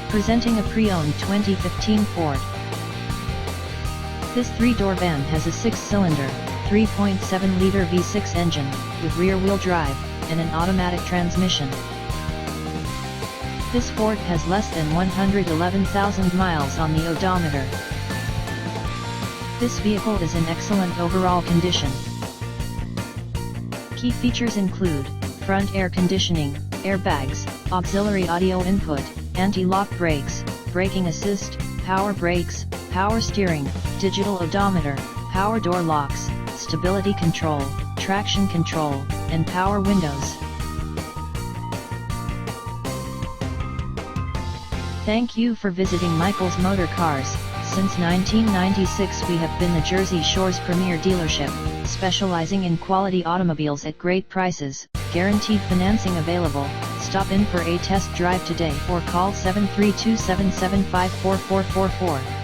Presenting a pre-owned 2015 Ford. This three-door van has a six-cylinder, 3.7-liter V6 engine, with rear-wheel drive, and an automatic transmission. This Ford has less than 111,000 miles on the odometer. This vehicle is in excellent overall condition. Key features include front air conditioning, airbags, auxiliary audio input, anti-lock brakes, braking assist, power brakes, power steering, digital odometer, power door locks, stability control, traction control, and power windows. Thank you for visiting Michael's Motorcars. Since 1996 we have been the Jersey Shore's premier dealership, specializing in quality automobiles at great prices, guaranteed financing available. Stop in for a test drive today or call 732-775-4444.